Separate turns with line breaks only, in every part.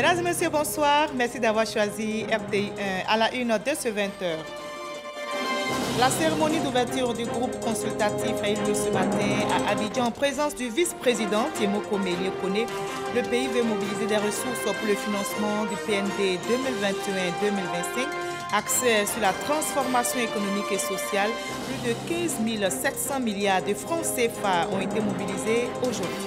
Mesdames et messieurs, bonsoir. Merci d'avoir choisi RTI1 à la une de ce 20h. La cérémonie d'ouverture du groupe consultatif a eu lieu ce matin à Abidjan en présence du vice-président Tiemoko Melie Kone. Le pays veut mobiliser des ressources pour le financement du PND 2021-2025. Accès sur la transformation économique et sociale. Plus de 15 700 milliards de francs CFA ont été mobilisés aujourd'hui.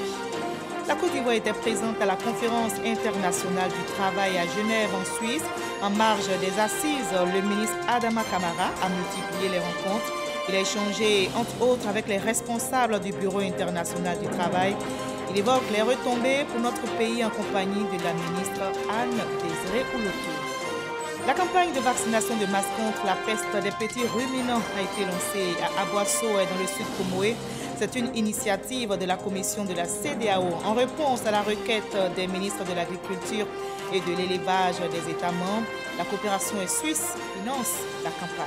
La Côte d'Ivoire était présente à la conférence internationale du travail à Genève en Suisse. En marge des assises, le ministre Adama Kamara a multiplié les rencontres. Il a échangé, entre autres, avec les responsables du Bureau international du travail. Il évoque les retombées pour notre pays en compagnie de la ministre Anne-Désirée Ouloto. La campagne de vaccination de masse contre la peste des petits ruminants a été lancée à Aboasso et dans le sud Comoé. C'est une initiative de la commission de la CEDEAO en réponse à la requête des ministres de l'Agriculture et de l'élevage des États membres. La coopération suisse finance la campagne.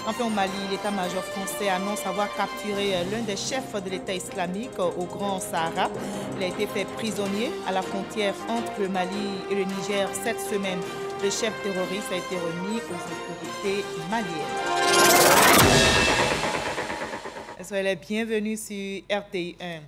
Enfin, au Mali, l'état-major français annonce avoir capturé l'un des chefs de l'État islamique au Grand Sahara. Il a été fait prisonnier à la frontière entre le Mali et le Niger cette semaine. Le chef terroriste a été remis aux autorités maliennes. Soyez les bienvenus sur RTI1.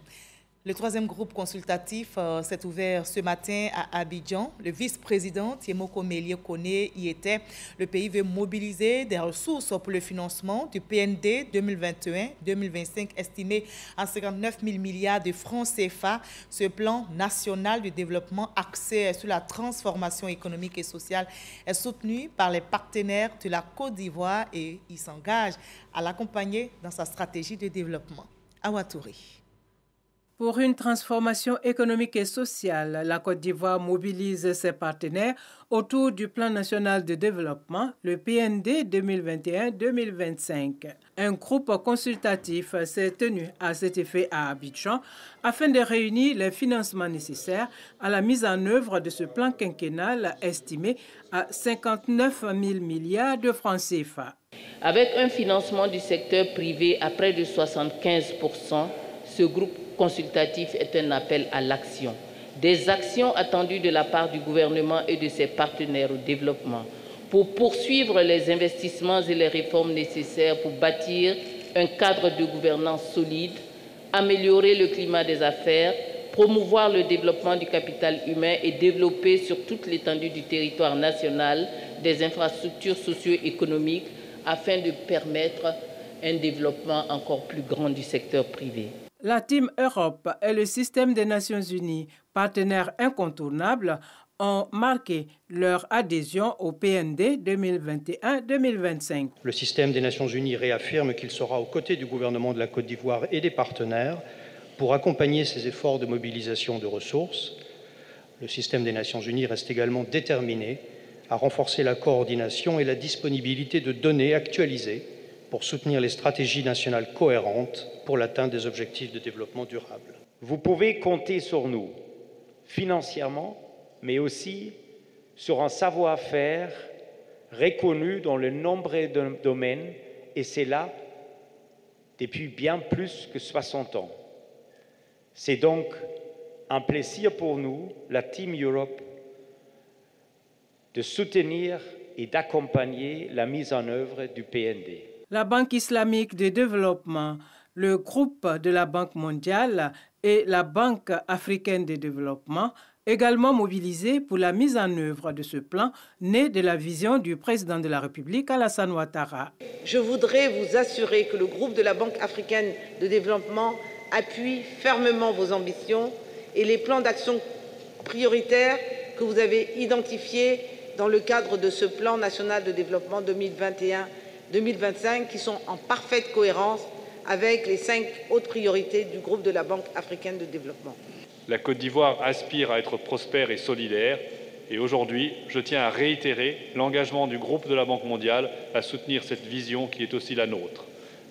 Le troisième groupe consultatif s'est ouvert ce matin à Abidjan. Le vice-président Tiemoko Melie Kone y était. Le pays veut mobiliser des ressources pour le financement du PND 2021-2025 estimé à 59 000 milliards de francs CFA. Ce plan national de développement axé sur la transformation économique et sociale est soutenu par les partenaires de la Côte d'Ivoire et il s'engage à l'accompagner dans sa stratégie de développement. Awatouri.
Pour une transformation économique et sociale, la Côte d'Ivoire mobilise ses partenaires autour du Plan national de développement, le PND 2021-2025. Un groupe consultatif s'est tenu à cet effet à Abidjan afin de réunir les financements nécessaires à la mise en œuvre de ce plan quinquennal estimé à 59 000 milliards de francs CFA.
Avec un financement du secteur privé à près de 75%, ce groupe consultatif est un appel à l'action. Des actions attendues de la part du gouvernement et de ses partenaires au développement pour poursuivre les investissements et les réformes nécessaires pour bâtir un cadre de gouvernance solide, améliorer le climat des affaires, promouvoir le développement du capital humain et développer sur toute l'étendue du territoire national des infrastructures socio-économiques afin de permettre un développement encore plus grand du secteur privé.
La Team Europe et le système des Nations Unies, partenaires incontournables, ont marqué leur adhésion au PND 2021-2025.
Le système des Nations Unies réaffirme qu'il sera aux côtés du gouvernement de la Côte d'Ivoire et des partenaires pour accompagner ces efforts de mobilisation de ressources. Le système des Nations Unies reste également déterminé à renforcer la coordination et la disponibilité de données actualisées pour soutenir les stratégies nationales cohérentes pour l'atteinte des objectifs de développement durable.
Vous pouvez compter sur nous, financièrement, mais aussi sur un savoir-faire reconnu dans de nombreux domaines, et c'est là depuis bien plus que 60 ans. C'est donc un plaisir pour nous, la Team Europe, de soutenir et d'accompagner la mise en œuvre du PND.
La Banque islamique de développement, le groupe de la Banque mondiale et la Banque africaine de développement, également mobilisés pour la mise en œuvre de ce plan né de la vision du président de la République, Alassane Ouattara.
Je voudrais vous assurer que le groupe de la Banque africaine de développement appuie fermement vos ambitions et les plans d'action prioritaires que vous avez identifiés dans le cadre de ce plan national de développement 2021-2025 qui sont en parfaite cohérence avec les 5 autres priorités du groupe de la Banque africaine de développement.
La Côte d'Ivoire aspire à être prospère et solidaire et aujourd'hui, je tiens à réitérer l'engagement du groupe de la Banque mondiale à soutenir cette vision qui est aussi la nôtre.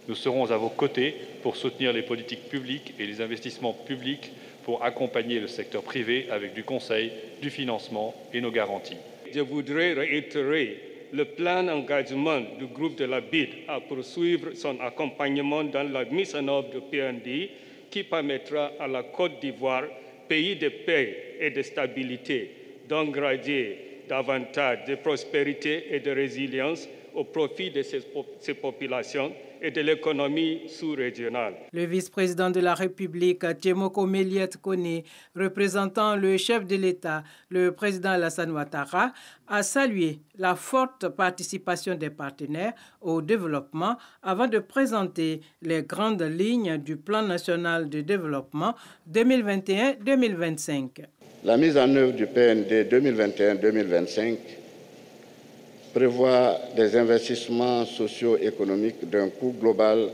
Nous serons à vos côtés pour soutenir les politiques publiques et les investissements publics pour accompagner le secteur privé avec du conseil, du financement et nos garanties.
Je voudrais réitérer le plein engagement du groupe de la BID à poursuivre son accompagnement dans la mise en œuvre du PND qui permettra à la Côte d'Ivoire pays de paix et de stabilité, d'engranger davantage de prospérité et de résilience au profit de ces populations et de l'économie sous-régionale.
Le vice-président de la République, Tchemoko Méliet Kone, représentant le chef de l'État, le président Alassane Ouattara, a salué la forte participation des partenaires au développement avant de présenter les grandes lignes du plan national de développement 2021-2025.
La mise en œuvre du PND 2021-2025 prévoit des investissements socio-économiques d'un coût global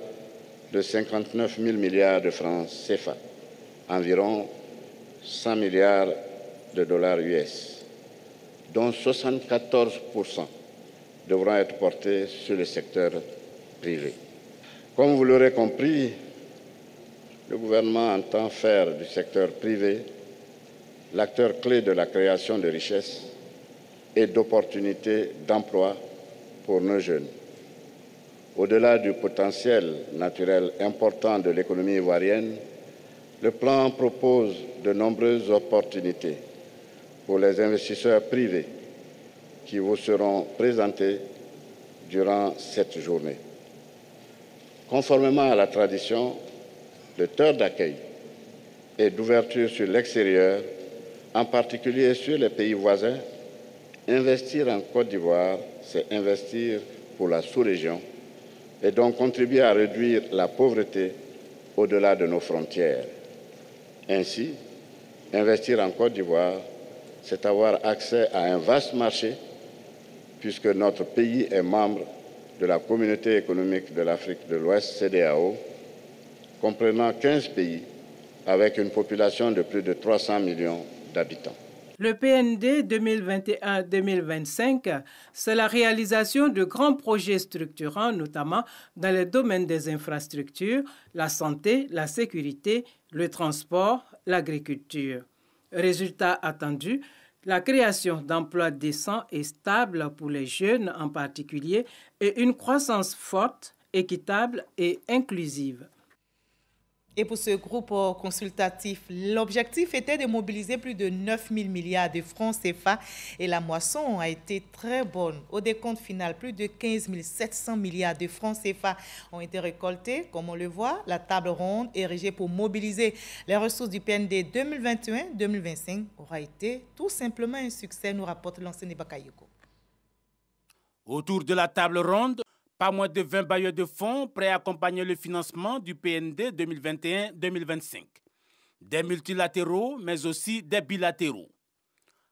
de 59 000 milliards de francs CFA, environ 100 milliards de dollars US, dont 74% devront être portés sur le secteur privé. Comme vous l'aurez compris, le gouvernement entend faire du secteur privé l'acteur clé de la création de richesses et d'opportunités d'emploi pour nos jeunes. Au-delà du potentiel naturel important de l'économie ivoirienne, le plan propose de nombreuses opportunités pour les investisseurs privés qui vous seront présentés durant cette journée. Conformément à la tradition, le temps d'accueil et d'ouverture sur l'extérieur, en particulier sur les pays voisins, investir en Côte d'Ivoire, c'est investir pour la sous-région et donc contribuer à réduire la pauvreté au-delà de nos frontières. Ainsi, investir en Côte d'Ivoire, c'est avoir accès à un vaste marché puisque notre pays est membre de la Communauté économique de l'Afrique de l'Ouest, CEDEAO, comprenant 15 pays avec une population de plus de 300 millions d'habitants.
Le PND 2021-2025, c'est la réalisation de grands projets structurants, notamment dans les domaines des infrastructures, la santé, la sécurité, le transport, l'agriculture. Résultat attendu, la création d'emplois décents et stables pour les jeunes en particulier et une croissance forte, équitable et inclusive.
Et pour ce groupe consultatif, l'objectif était de mobiliser plus de 9 000 milliards de francs CFA et la moisson a été très bonne. Au décompte final, plus de 15 700 milliards de francs CFA ont été récoltés. Comme on le voit, la table ronde érigée pour mobiliser les ressources du PND 2021-2025 aura été tout simplement un succès, nous rapporte l'ancien Bakayoko.
Autour de la table ronde, pas moins de 20 bailleurs de fonds prêts à accompagner le financement du PND 2021-2025. Des multilatéraux, mais aussi des bilatéraux.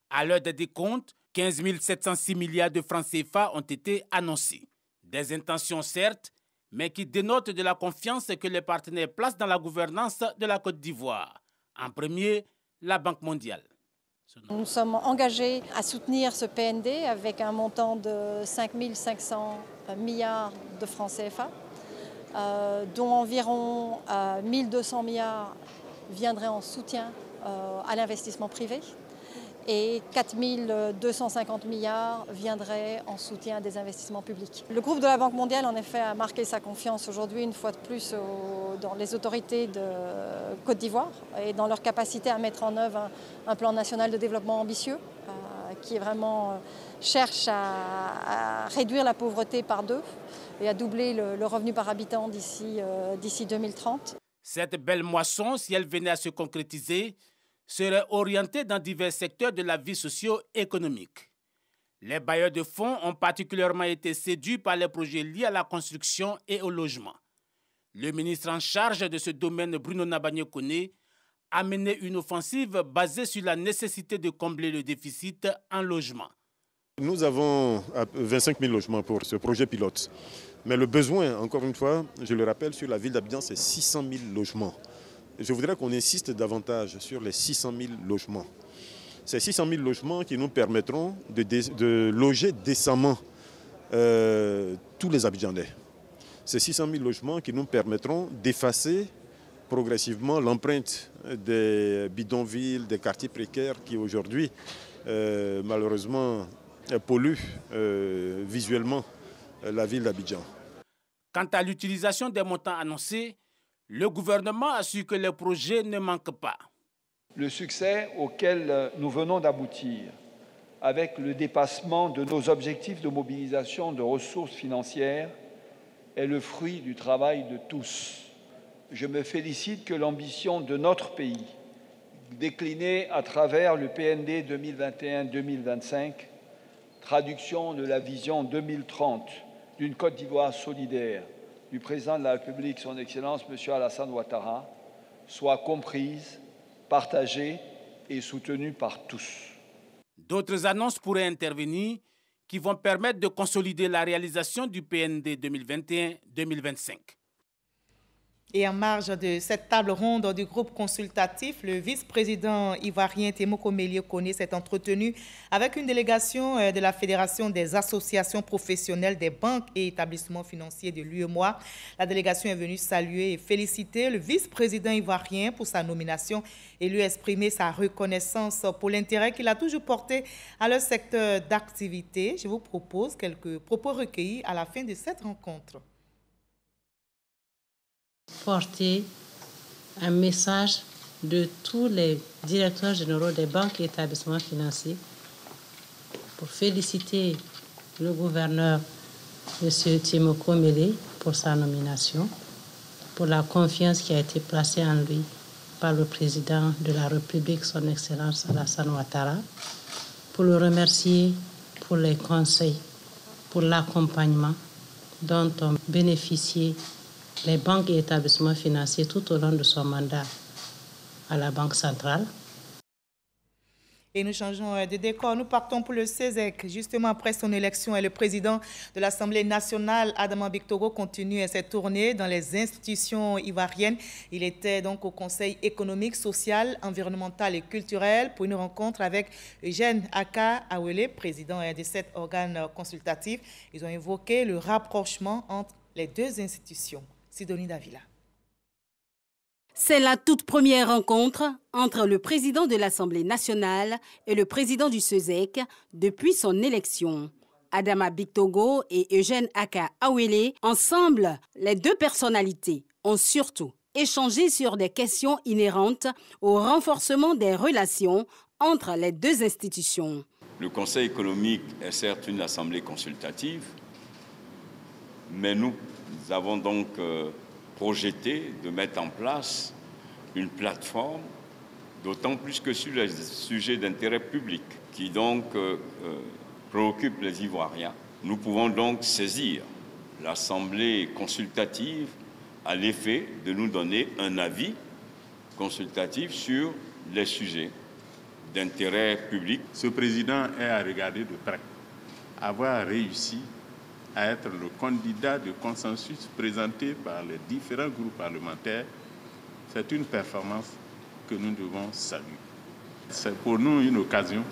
À l'heure des décomptes, 15 706 milliards de francs CFA ont été annoncés. Des intentions certes, mais qui dénotent de la confiance que les partenaires placent dans la gouvernance de la Côte d'Ivoire. En premier, la Banque mondiale.
Nous sommes engagés à soutenir ce PND avec un montant de 5 500 milliards de francs CFA, dont environ 1 200 milliards viendraient en soutien à l'investissement privé et 4 250 milliards viendraient en soutien des investissements publics. Le groupe de la Banque mondiale, en effet, a marqué sa confiance aujourd'hui une fois de plus dans les autorités de Côte d'Ivoire et dans leur capacité à mettre en œuvre un plan national de développement ambitieux qui vraiment cherche à réduire la pauvreté par 2 et à doubler le revenu par habitant d'ici 2030.
Cette belle moisson, si elle venait à se concrétiser, serait orientée dans divers secteurs de la vie socio-économique. Les bailleurs de fonds ont particulièrement été séduits par les projets liés à la construction et au logement. Le ministre en charge de ce domaine, Bruno Nabagné-Koné, a mené une offensive basée sur la nécessité de combler le déficit en logement.
Nous avons 25 000 logements pour ce projet pilote. Mais le besoin, encore une fois, je le rappelle, sur la ville d'Abidjan, c'est 600 000 logements. Je voudrais qu'on insiste davantage sur les 600 000 logements. Ces 600 000 logements qui nous permettront de loger décemment tous les Abidjanais. Ces 600 000 logements qui nous permettront d'effacer progressivement l'empreinte des bidonvilles, des quartiers précaires qui aujourd'hui, malheureusement, polluent visuellement la ville d'Abidjan.
Quant à l'utilisation des montants annoncés, le gouvernement assure que les projets ne manquent pas.
Le succès auquel nous venons d'aboutir, avec le dépassement de nos objectifs de mobilisation de ressources financières, est le fruit du travail de tous. Je me félicite que l'ambition de notre pays, déclinée à travers le PND 2021-2025, traduction de la vision 2030 d'une Côte d'Ivoire solidaire du président de la République, son Excellence M. Alassane Ouattara, soit comprise, partagée et soutenue par tous.
D'autres annonces pourraient intervenir qui vont permettre de consolider la réalisation du PND 2021-2025.
Et en marge de cette table ronde du groupe consultatif, le vice-président ivoirien Temoko Melio Koné s'est entretenu avec une délégation de la Fédération des associations professionnelles des banques et établissements financiers de l'UEMOA. La délégation est venue saluer et féliciter le vice-président ivoirien pour sa nomination et lui exprimer sa reconnaissance pour l'intérêt qu'il a toujours porté à leur secteur d'activité. Je vous propose quelques propos recueillis à la fin de cette rencontre.
Porter un message de tous les directeurs généraux des banques et établissements financiers pour féliciter le gouverneur M. Temoko Melio pour sa nomination, pour la confiance qui a été placée en lui par le président de la République, son Excellence Alassane Ouattara, pour le remercier pour les conseils, pour l'accompagnement dont ont bénéficié les banques et établissements financiers tout au long de son mandat à la Banque centrale.
Et nous changeons de décor. Nous partons pour le CESEC. Justement, après son élection, et le président de l'Assemblée nationale, Adama Bictogo, continue ses tournées dans les institutions ivoiriennes. Il était donc au Conseil économique, social, environnemental et culturel pour une rencontre avec Eugène Aka Awele, président de cet organe consultatif. Ils ont évoqué le rapprochement entre les deux institutions. Sidonie Davila.
C'est la toute première rencontre entre le président de l'Assemblée nationale et le président du CESEC depuis son élection. Adama Bictogo et Eugène Aka Awele, ensemble, les deux personnalités ont surtout échangé sur des questions inhérentes au renforcement des relations entre les deux institutions.
Le Conseil économique est certes une assemblée consultative, mais nous avons donc projeté de mettre en place une plateforme, d'autant plus que sur les sujets d'intérêt public qui donc préoccupent les Ivoiriens. Nous pouvons donc saisir l'Assemblée consultative à l'effet de nous donner un avis consultatif sur les sujets d'intérêt public.
Ce président est à regarder de près. Avoir réussi à être le candidat de consensus présenté par les différents groupes parlementaires, c'est une performance que nous devons saluer. C'est pour nous une occasion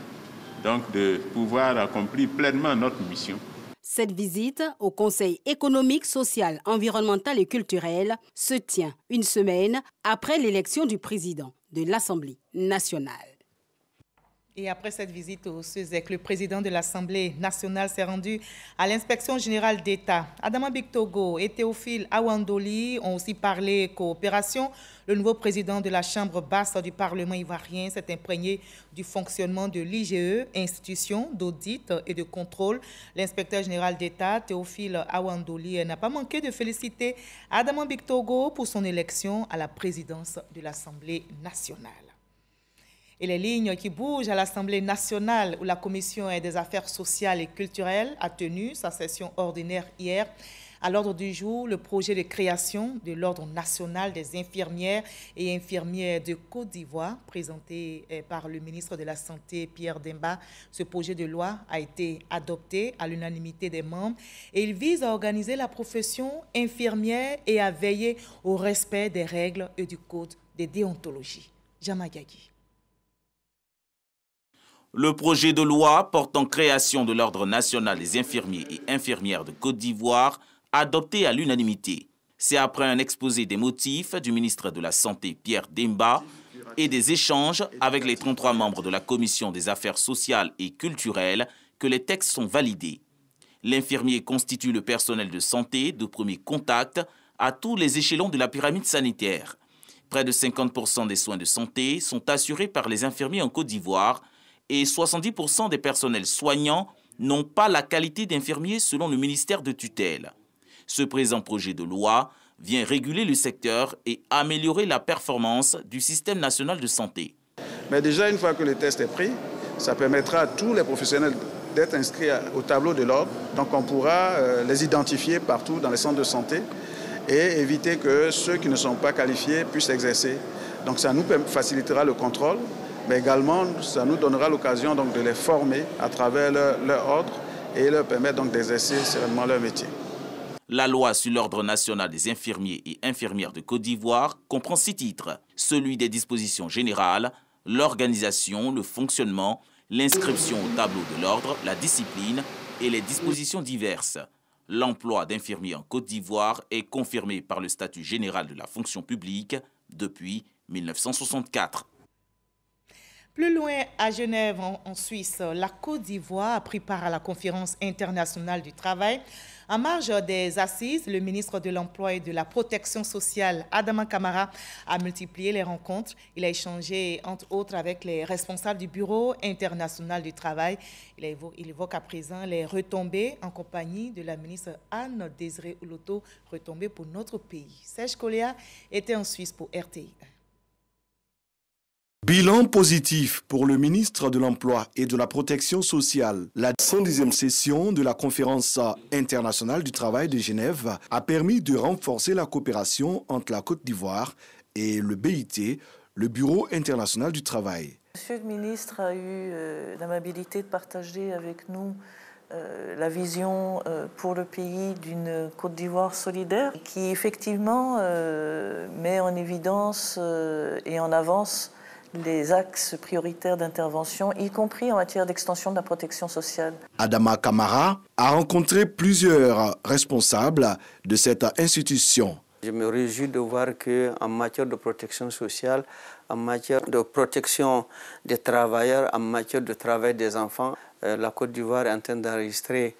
donc de pouvoir accomplir pleinement notre mission.
Cette visite au Conseil économique, social, environnemental et culturel se tient une semaine après l'élection du président de l'Assemblée nationale.
Et après cette visite au CESEC, le président de l'Assemblée nationale s'est rendu à l'inspection générale d'État. Adama Bictogo et Théophile Awandoli ont aussi parlé coopération. Le nouveau président de la Chambre basse du Parlement ivoirien s'est imprégné du fonctionnement de l'IGE, institution d'audit et de contrôle. L'inspecteur général d'État, Théophile Awandoli, n'a pas manqué de féliciter Adama Bictogo pour son élection à la présidence de l'Assemblée nationale. Et les lignes qui bougent à l'Assemblée nationale, où la Commission des affaires sociales et culturelles a tenu sa session ordinaire hier. À l'ordre du jour, le projet de création de l'Ordre national des infirmières et infirmières de Côte d'Ivoire, présenté par le ministre de la Santé, Pierre Demba. Ce projet de loi a été adopté à l'unanimité des membres et il vise à organiser la profession infirmière et à veiller au respect des règles et du code de déontologie. Jamagagi.
Le projet de loi portant création de l'Ordre national des infirmiers et infirmières de Côte d'Ivoire, adopté à l'unanimité. C'est après un exposé des motifs du ministre de la Santé, Pierre Demba, et des échanges avec les 33 membres de la Commission des affaires sociales et culturelles que les textes sont validés. L'infirmier constitue le personnel de santé de premier contact à tous les échelons de la pyramide sanitaire. Près de 50% des soins de santé sont assurés par les infirmiers en Côte d'Ivoire et 70% des personnels soignants n'ont pas la qualité d'infirmier selon le ministère de tutelle. Ce présent projet de loi vient réguler le secteur et améliorer la performance du système national de santé.
Mais déjà, une fois que le test est pris, ça permettra à tous les professionnels d'être inscrits au tableau de l'ordre. Donc on pourra les identifier partout dans les centres de santé et éviter que ceux qui ne sont pas qualifiés puissent exercer. Donc ça nous facilitera le contrôle, mais également ça nous donnera l'occasion donc de les former à travers leur ordre et leur permettre donc d'exercer sereinement leur métier.
La loi sur l'ordre national des infirmiers et infirmières de Côte d'Ivoire comprend 6 titres. Celui des dispositions générales, l'organisation, le fonctionnement, l'inscription au tableau de l'ordre, la discipline et les dispositions diverses. L'emploi d'infirmiers en Côte d'Ivoire est confirmé par le statut général de la fonction publique depuis 1964.
Plus loin, à Genève, en Suisse, la Côte d'Ivoire a pris part à la conférence internationale du travail. En marge des assises, le ministre de l'Emploi et de la Protection sociale, Adama Camara, a multiplié les rencontres. Il a échangé, entre autres, avec les responsables du Bureau international du travail. Il évoque à présent les retombées en compagnie de la ministre Anne-Désirée Oloto, retombées pour notre pays. Serge Coléa était en Suisse pour RTI.
Bilan positif pour le ministre de l'Emploi et de la Protection sociale. La 110e session de la Conférence internationale du travail de Genève a permis de renforcer la coopération entre la Côte d'Ivoire et le BIT, le Bureau international du travail.
Monsieur le ministre a eu l'amabilité de partager avec nous la vision pour le pays d'une Côte d'Ivoire solidaire qui effectivement met en évidence et en avance les axes prioritaires d'intervention, y compris en matière d'extension de la protection sociale.
Adama Camara a rencontré plusieurs responsables de cette institution.
Je me réjouis de voir qu'en matière de protection sociale, en matière de protection des travailleurs, en matière de travail des enfants, la Côte d'Ivoire est en train d'enregistrer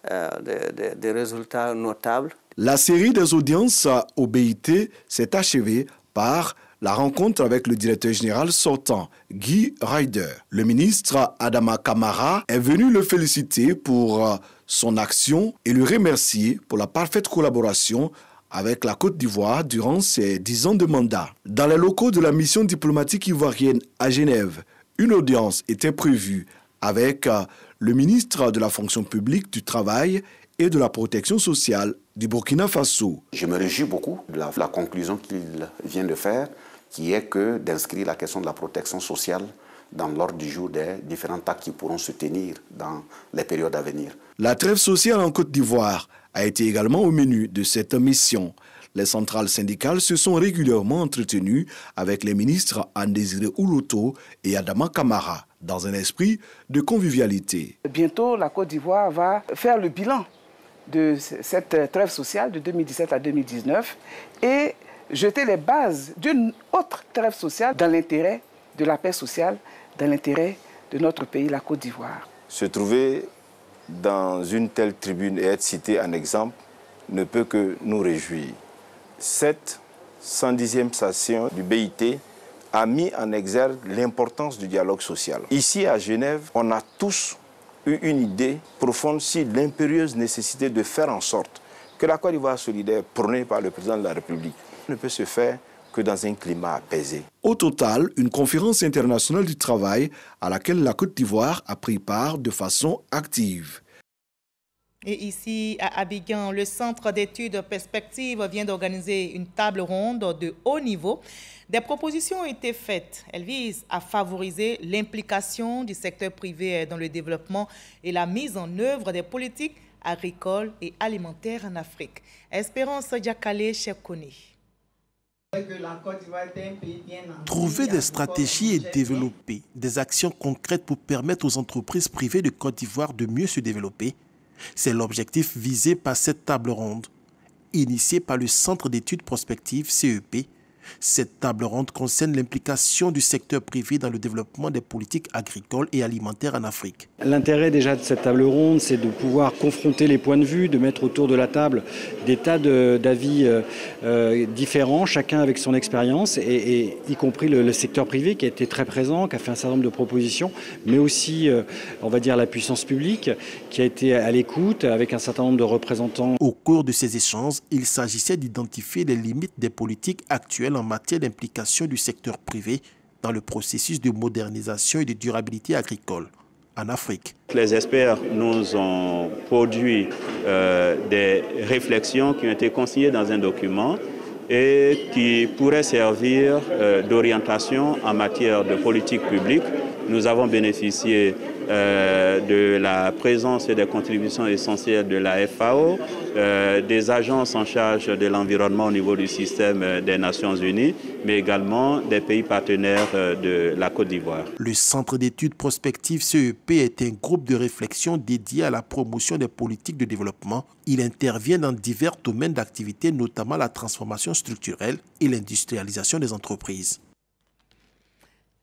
des résultats notables.
La série des audiences au BIT s'est achevée par la rencontre avec le directeur général sortant, Guy Ryder. Le ministre Adama Camara est venu le féliciter pour son action et le remercier pour la parfaite collaboration avec la Côte d'Ivoire durant ses 10 ans de mandat. Dans les locaux de la mission diplomatique ivoirienne à Genève, une audience était prévue avec le ministre de la fonction publique, du travail et de la protection sociale du Burkina Faso.
Je me réjouis beaucoup de la conclusion qu'il vient de faire, qui est que d'inscrire la question de la protection sociale dans l'ordre du jour des différents actes qui pourront se tenir dans les périodes à venir.
La trêve sociale en Côte d'Ivoire a été également au menu de cette mission. Les centrales syndicales se sont régulièrement entretenues avec les ministres Anne-Désirée Oloto et Adama Camara dans un esprit de convivialité.
Bientôt, la Côte d'Ivoire va faire le bilan de cette trêve sociale de 2017 à 2019 et jeter les bases d'une autre trêve sociale dans l'intérêt de la paix sociale, dans l'intérêt de notre pays, la Côte d'Ivoire.
Se trouver dans une telle tribune et être cité en exemple ne peut que nous réjouir. Cette 110e session du BIT a mis en exergue l'importance du dialogue social. Ici à Genève, on a tous eu une idée profonde sur l'impérieuse nécessité de faire en sorte que la Côte d'Ivoire solidaire prônée par le président de la République ne peut se faire que dans un climat apaisé.
Au total, une conférence internationale du travail à laquelle la Côte d'Ivoire a pris part de façon active.
Et ici, à Abidjan, le Centre d'études Perspectives vient d'organiser une table ronde de haut niveau. Des propositions ont été faites. Elles visent à favoriser l'implication du secteur privé dans le développement et la mise en œuvre des politiques agricoles et alimentaires en Afrique. Espérance Diakale Chekone.
Trouver des stratégies et développer des actions concrètes pour permettre aux entreprises privées de Côte d'Ivoire de mieux se développer, c'est l'objectif visé par cette table ronde, initiée par le Centre d'études prospectives CEP, Cette table ronde concerne l'implication du secteur privé dans le développement des politiques agricoles et alimentaires en Afrique.
L'intérêt déjà de cette table ronde, c'est de pouvoir confronter les points de vue, de mettre autour de la table des tas d'avis différents, chacun avec son expérience, et y compris le secteur privé qui a été très présent, qui a fait un certain nombre de propositions, mais aussi, on va dire, la puissance publique qui a été à l'écoute avec un certain nombre de représentants.
Au cours de ces échanges, il s'agissait d'identifier les limites des politiques actuelles en matière d'implication du secteur privé dans le processus de modernisation et de durabilité agricole en Afrique.
Les experts nous ont produit des réflexions qui ont été consignées dans un document et qui pourraient servir d'orientation en matière de politique publique. Nous avons bénéficié de la présence et des contributions essentielles de la FAO, des agences en charge de l'environnement au niveau du système des Nations Unies, mais également des pays partenaires de la Côte d'Ivoire.
Le Centre d'études prospectives CEP est un groupe de réflexion dédié à la promotion des politiques de développement. Il intervient dans divers domaines d'activité, notamment la transformation structurelle et l'industrialisation des entreprises.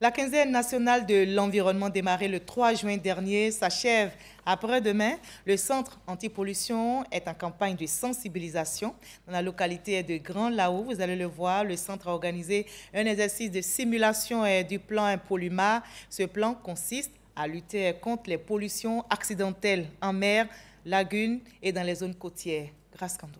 La quinzaine nationale de l'environnement démarrée le 3 juin dernier s'achève après-demain. Le centre anti-pollution est en campagne de sensibilisation dans la localité de Grand Laou. Vous allez le voir, le centre a organisé un exercice de simulation du plan Poluma. Ce plan consiste à lutter contre les pollutions accidentelles en mer, lagunes et dans les zones côtières. Grâce Kando.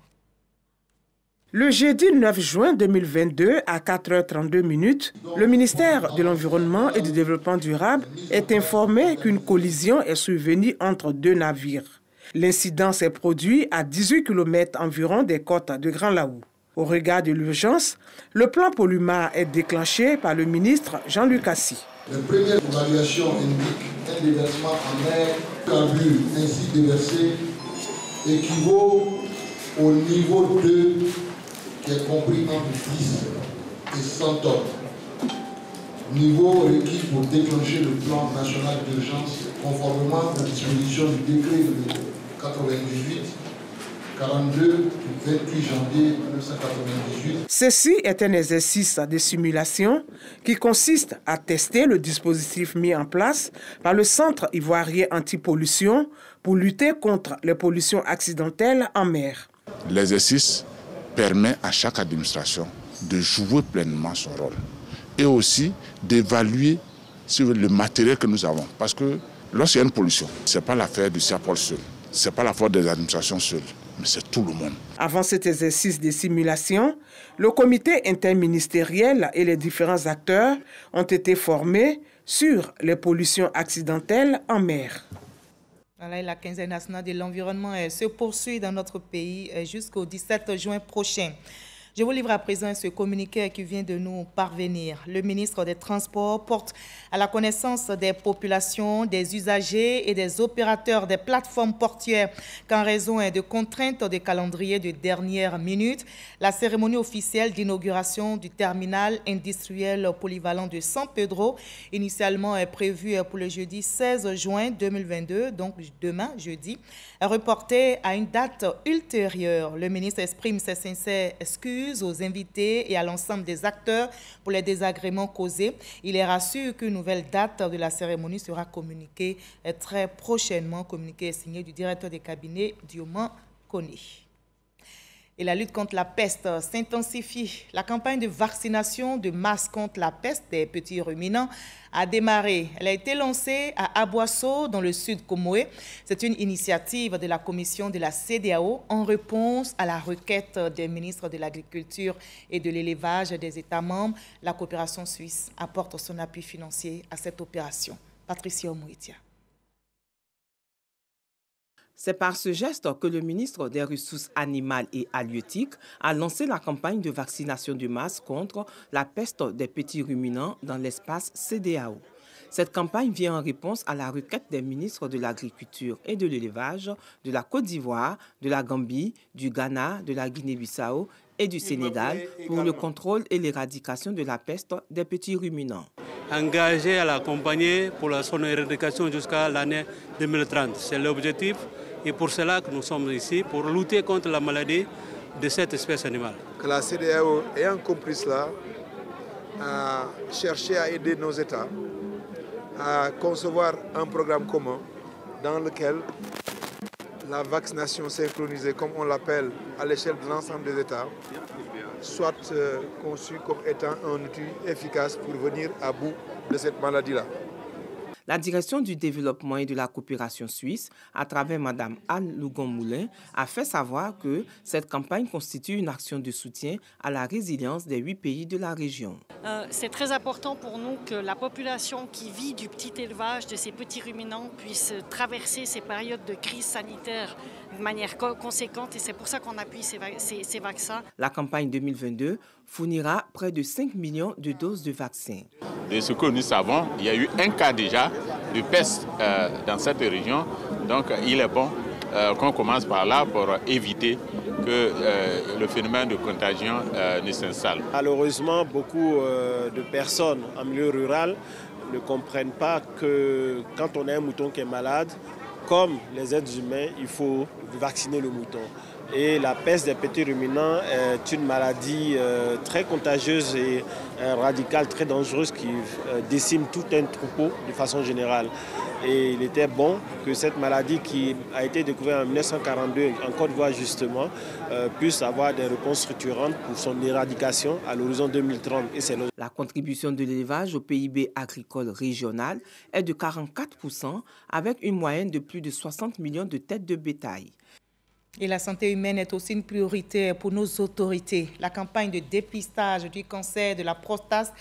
Le jeudi 9 juin 2022 à 4h32, le ministère de l'Environnement et du Développement durable est informé qu'une collision est survenue entre deux navires. L'incident s'est produit à 18 km environ des côtes de Grand Laou. Au regard de l'urgence, le plan Poluma est déclenché par le ministre Jean-Luc Assis.
La première évaluation indique un déversement en mer, carburant ainsi déversé équivaut au niveau 2 qui est compris entre 10 et 100 tonnes. Niveau requis pour déclencher le plan national d'urgence conformément aux dispositions du décret de 98 42 du 28 janvier 1998.
Ceci est un exercice de simulation qui consiste à tester le dispositif mis en place par le Centre ivoirien anti-pollution pour lutter contre les pollutions accidentelles en mer.
L'exercice permet à chaque administration de jouer pleinement son rôle et aussi d'évaluer sur le matériel que nous avons. Parce que lorsqu'il y a une pollution, ce n'est pas l'affaire du CEPOL seul, ce n'est pas l'affaire des administrations seules, mais c'est tout le monde.
Avant cet exercice de simulation, le comité interministériel et les différents acteurs ont été formés sur les pollutions accidentelles en mer.
Voilà, la quinzaine nationale de l'environnement se poursuit dans notre pays jusqu'au 17 juin prochain. Je vous livre à présent ce communiqué qui vient de nous parvenir. Le ministre des Transports porte à la connaissance des populations, des usagers et des opérateurs des plateformes portuaires qu'en raison de contraintes de calendrier de dernière minute, la cérémonie officielle d'inauguration du terminal industriel polyvalent de San Pedro, initialement prévue pour le jeudi 16 juin 2022, donc demain jeudi, est reportée à une date ultérieure. Le ministre exprime ses sincères excuses aux invités et à l'ensemble des acteurs pour les désagréments causés. Il est rassuré qu'une nouvelle date de la cérémonie sera communiquée très prochainement. Communiqué signé du directeur des cabinets Dioman Koni. Et la lutte contre la peste s'intensifie. La campagne de vaccination de masse contre la peste des petits ruminants a démarré. Elle a été lancée à Aboisseau, dans le sud Comoé. C'est une initiative de la commission de la CEDEAO en réponse à la requête des ministres de l'Agriculture et de l'Élevage des États membres. La coopération suisse apporte son appui financier à cette opération. Patricia Omouitia.
C'est par ce geste que le ministre des Ressources animales et halieutiques a lancé la campagne de vaccination de masse contre la peste des petits ruminants dans l'espace CEDEAO. Cette campagne vient en réponse à la requête des ministres de l'Agriculture et de l'Élevage de la Côte d'Ivoire, de la Gambie, du Ghana, de la Guinée-Bissau et du Sénégal pour le contrôle et l'éradication de la peste des petits ruminants.
Engagé à l'accompagner pour son éradication jusqu'à l'année 2030. C'est l'objectif et pour cela que nous sommes ici, pour lutter contre la maladie de cette espèce animale.
Que la CEDEAO, ayant compris cela, a cherché à aider nos États à concevoir un programme commun dans lequel la vaccination synchronisée, comme on l'appelle à l'échelle de l'ensemble des États, soit conçue comme étant un outil efficace pour venir à bout de cette maladie-là.
La direction du développement et de la coopération suisse, à travers Mme Anne Lougon-Moulin, a fait savoir que cette campagne constitue une action de soutien à la résilience des 8 pays de la région.
C'est très important pour nous que la population qui vit du petit élevage de ces petits ruminants puisse traverser ces périodes de crise sanitaire de manière conséquente et c'est pour ça qu'on appuie ces vaccins.
La campagne 2022 fournira près de 5 millions de doses de vaccins.
De ce que nous savons, il y a eu un cas déjà de peste dans cette région. Donc il est bon qu'on commence par là pour éviter que le phénomène de contagion ne s'installe.
Malheureusement, beaucoup de personnes en milieu rural ne comprennent pas que quand on a un mouton qui est malade, comme les êtres humains, il faut vacciner le mouton. Et la peste des petits ruminants est une maladie très contagieuse et radicale, très dangereuse qui décime tout un troupeau de façon générale. Et il était bon que cette maladie qui a été découverte en 1942 en Côte d'Ivoire justement puisse avoir des réponses structurantes pour son éradication à l'horizon 2030.
La contribution de l'élevage au PIB agricole régional est de 44% avec une moyenne de plus de 60 millions de têtes de bétail.
Et la santé humaine est aussi une priorité pour nos autorités. La campagne de dépistage du cancer de la prostate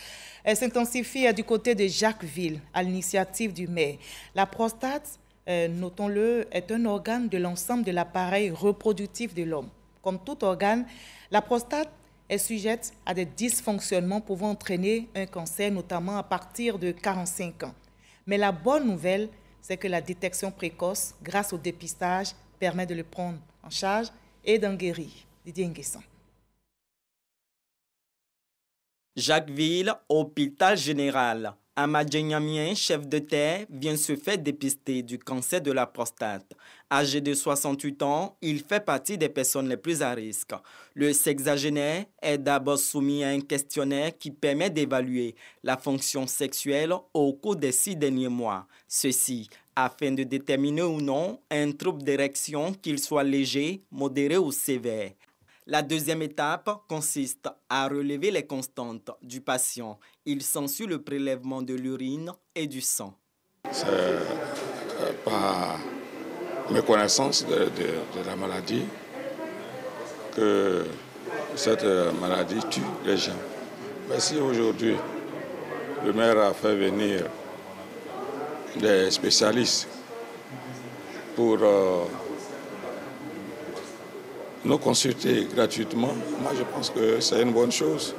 s'intensifie du côté de Jacquesville, à l'initiative du maire. La prostate, notons-le, est un organe de l'ensemble de l'appareil reproductif de l'homme. Comme tout organe, la prostate est sujette à des dysfonctionnements pouvant entraîner un cancer, notamment à partir de 45 ans. Mais la bonne nouvelle, c'est que la détection précoce, grâce au dépistage, permet de le prendre en charge et d'en guérir. Didier Nguessan.
Jacquesville, hôpital général. Amadje Nyamien, chef de terre, vient se faire dépister du cancer de la prostate. Âgé de 68 ans, il fait partie des personnes les plus à risque. Le sexagénaire est d'abord soumis à un questionnaire qui permet d'évaluer la fonction sexuelle au cours des 6 derniers mois. Ceci afin de déterminer ou non un trouble d'érection, qu'il soit léger, modéré ou sévère. La deuxième étape consiste à relever les constantes du patient. Il s'ensuit le prélèvement de l'urine et du sang.
C'est par méconnaissance de la maladie que cette maladie tue les gens. Mais si aujourd'hui le maire a fait venir des spécialistes pour nous consulter gratuitement, moi je pense que c'est une bonne chose.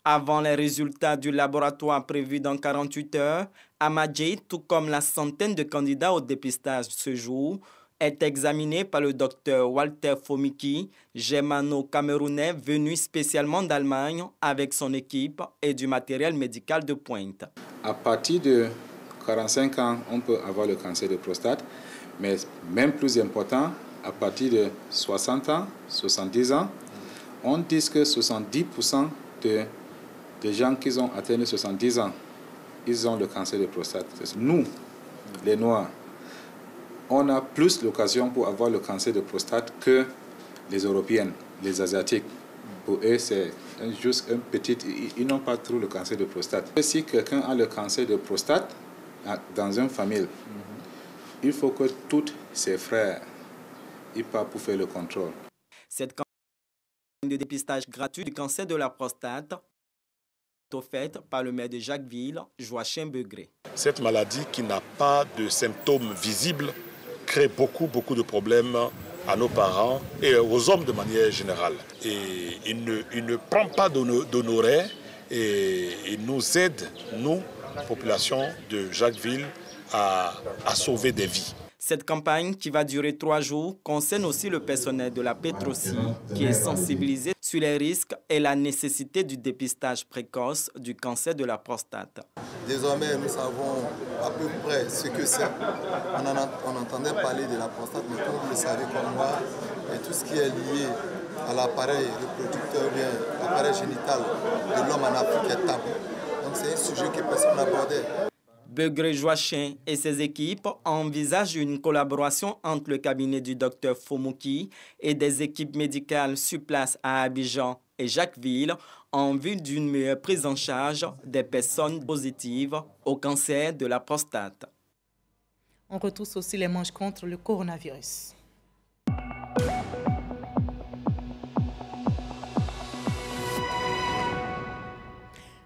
Avant les résultats du laboratoire prévus dans 48 heures, Amadje, tout comme la centaine de candidats au dépistage ce jour, est examiné par le docteur Walter Fomiki, germano-camerounais venu spécialement d'Allemagne avec son équipe et du matériel médical de pointe.
À partir de 45 ans, on peut avoir le cancer de prostate, mais même plus important, à partir de 60 ans, 70 ans, on dit que 70% des gens qui ont atteint 70 ans, ils ont le cancer de prostate. Nous, les Noirs, on a plus l'occasion pour avoir le cancer de prostate que les Européennes, les Asiatiques. Pour eux, c'est juste un petit... Ils n'ont pas trop le cancer de prostate. Si quelqu'un a le cancer de prostate dans une famille, il faut que tous ses frères ils partent pour faire le contrôle.
Cette campagne de dépistage gratuit du cancer de la prostate est offerte par le maire de Jacquesville, Joachim Begré.
Cette maladie qui n'a pas de symptômes visibles crée beaucoup de problèmes à nos parents et aux hommes de manière générale. Et il ne prend pas d'honoraires et il nous aide, nous, population de Jacquesville, à sauver des vies.
Cette campagne, qui va durer 3 jours, concerne aussi le personnel de la Petrosi, qui est sensibilisé sur les risques et la nécessité du dépistage précoce du cancer de la prostate.
Désormais, nous savons à peu près ce que c'est. On entendait parler de la prostate, mais comme vous le savez comme moi, et tout ce qui est lié à l'appareil reproducteur, bien l'appareil génital de l'homme en Afrique est tabou. Donc c'est un sujet que personne n'abordait.
Begré Joachim et ses équipes envisagent une collaboration entre le cabinet du Dr Fomouki et des équipes médicales sur place à Abidjan et Jacquesville en vue d'une meilleure prise en charge des personnes positives au cancer de la prostate.
On retrousse aussi les manches contre le coronavirus.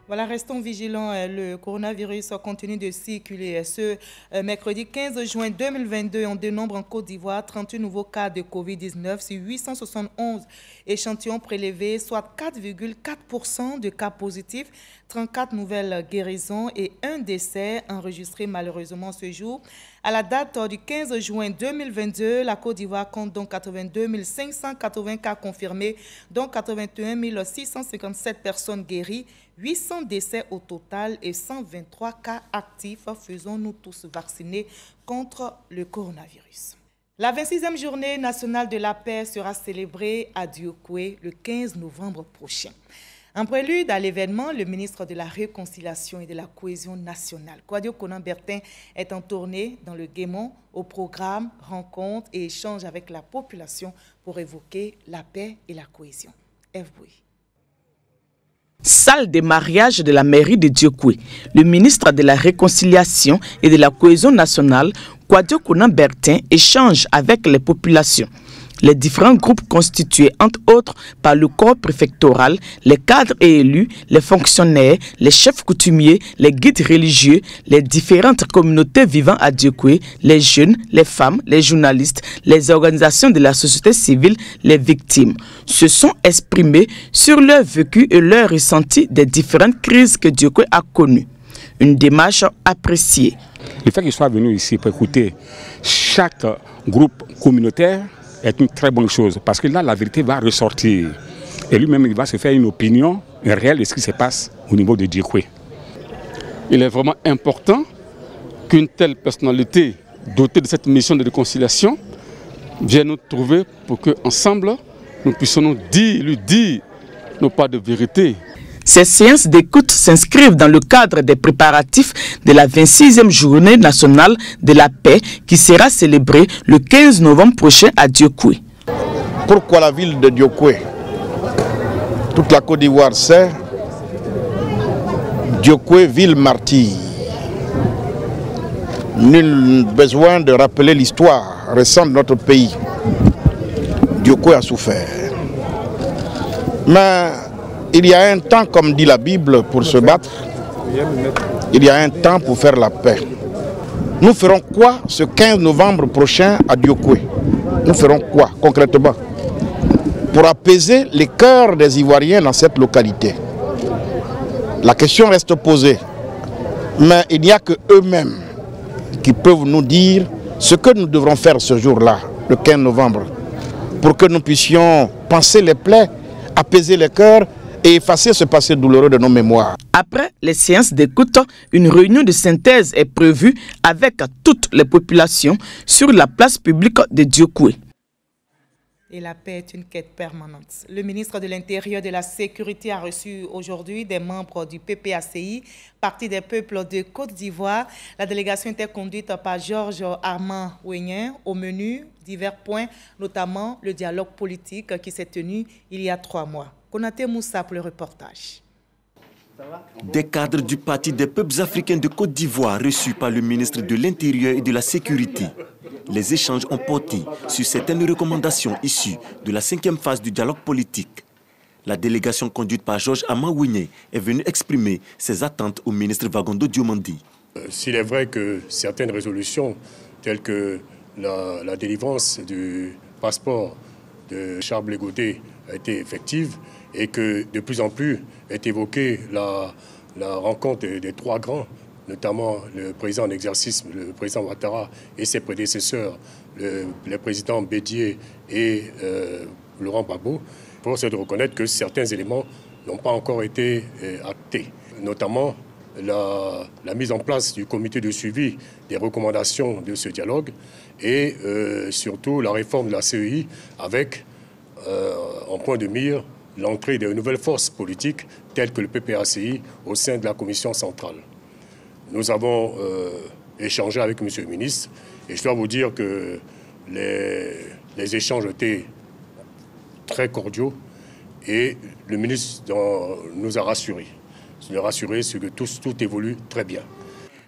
Voilà, restons vigilants. Le coronavirus continue de circuler. Ce mercredi 15 juin 2022, on dénombre en Côte d'Ivoire 38 nouveaux cas de COVID-19 sur 871 échantillons prélevés, soit 4,4% de cas positifs, 34 nouvelles guérisons et un décès enregistré malheureusement ce jour. À la date du 15 juin 2022, la Côte d'Ivoire compte donc 82 580 cas confirmés, dont 81 657 personnes guéries, 800 décès au total et 123 cas actifs. Faisons-nous tous vacciner contre le coronavirus. La 26e journée nationale de la paix sera célébrée à Diokoué le 15 novembre prochain. En prélude à l'événement, le ministre de la Réconciliation et de la Cohésion nationale, Kouadio Konan-Bertin, est en tournée dans le Guémon au programme rencontres et échanges avec la population pour évoquer la paix et la cohésion. F. Bouy.
Salle de mariage de la mairie de Diokoué, le ministre de la Réconciliation et de la Cohésion nationale, Kouadio Konan-Bertin, échange avec les populations. Les différents groupes constitués, entre autres, par le corps préfectoral, les cadres et élus, les fonctionnaires, les chefs coutumiers, les guides religieux, les différentes communautés vivant à Diokoué, les jeunes, les femmes, les journalistes, les organisations de la société civile, les victimes, se sont exprimés sur leur vécu et leur ressenti des différentes crises que Diokoué a connues. Une démarche appréciée.
Le fait qu'il soit venu ici pour écouter chaque groupe communautaire est une très bonne chose, parce que là, la vérité va ressortir. Et lui-même, il va se faire une opinion réelle de ce qui se passe au niveau de Diokoué.
Il est vraiment important qu'une telle personnalité dotée de cette mission de réconciliation vienne nous trouver pour qu'ensemble, nous puissions lui dire nos pas de vérité.
Ces séances d'écoute s'inscrivent dans le cadre des préparatifs de la 26e journée nationale de la paix qui sera célébrée le 15 novembre prochain à Diokoué.
Pourquoi la ville de Diokoué? Toute la Côte d'Ivoire sait, Diokoué, ville martyre. Nul besoin de rappeler l'histoire récente de notre pays. Diokoué a souffert. Mais il y a un temps, comme dit la Bible, pour se battre. Il y a un temps pour faire la paix. Nous ferons quoi ce 15 novembre prochain à Diokoué? Nous ferons quoi concrètement pour apaiser les cœurs des Ivoiriens dans cette localité? La question reste posée. Mais il n'y a que eux-mêmes qui peuvent nous dire ce que nous devrons faire ce jour-là, le 15 novembre, pour que nous puissions panser les plaies, apaiser les cœurs et effacer ce passé douloureux de nos mémoires.
Après les séances d'écoute, une réunion de synthèse est prévue avec toutes les populations sur la place publique de Diokoué.
Et la paix est une quête permanente. Le ministre de l'Intérieur et de la Sécurité a reçu aujourd'hui des membres du PPACI, Parti des peuples de Côte d'Ivoire. La délégation était conduite par Georges Armand Ouénien. Au menu, divers points, notamment le dialogue politique qui s'est tenu il y a 3 mois. Konaté Moussa pour le reportage.
Des cadres du Parti des peuples africains de Côte d'Ivoire reçus par le ministre de l'Intérieur et de la Sécurité. Les échanges ont porté sur certaines recommandations issues de la 5e phase du dialogue politique. La délégation conduite par Georges Amawouine est venue exprimer ses attentes au ministre Vagondo Diomandi.
S'il est vrai que certaines résolutions, telles que la délivrance du passeport de Charles Blé Godé a été effective, et que de plus en plus est évoquée la rencontre des 3 grands, notamment le président en exercice, le président Ouattara et ses prédécesseurs, les présidents Bédié et Laurent Gbagbo, pour se reconnaître que certains éléments n'ont pas encore été actés, notamment la mise en place du comité de suivi des recommandations de ce dialogue et surtout la réforme de la CEI avec
en point de mire l'entrée de nouvelles forces politiques telles que le PPACI au sein de la commission centrale. Nous avons échangé avec M. le ministre et je dois vous dire que les échanges étaient très cordiaux et le ministre nous a rassurés. Il nous a rassurés sur que tout évolue très bien.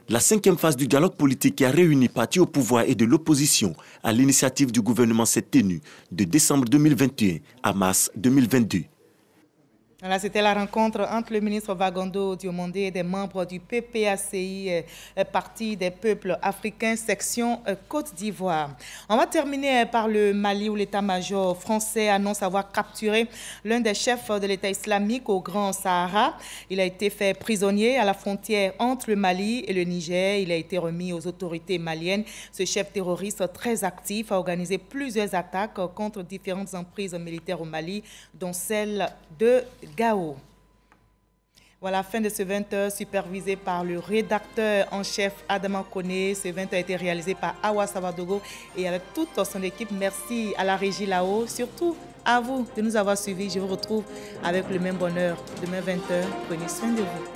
La 5e phase du dialogue politique qui a réuni partis au pouvoir et de l'opposition à l'initiative du gouvernement s'est tenue de décembre 2021 à mars 2022.
Voilà, c'était la rencontre entre le ministre Vagando Diomandé et des membres du PPACI, Parti des peuples africains, section Côte d'Ivoire. On va terminer par le Mali où l'état-major français annonce avoir capturé l'un des chefs de l'État islamique au Grand Sahara. Il a été fait prisonnier à la frontière entre le Mali et le Niger. Il a été remis aux autorités maliennes. Ce chef terroriste très actif a organisé plusieurs attaques contre différentes emprises militaires au Mali, dont celle de Gao. Voilà, fin de ce 20h supervisé par le rédacteur en chef Adama Kone. Ce 20h a été réalisé par Awa Savadogo et avec toute son équipe. Merci à la régie là-haut, surtout à vous de nous avoir suivis. Je vous retrouve avec le même bonheur demain 20h. Prenez soin de vous.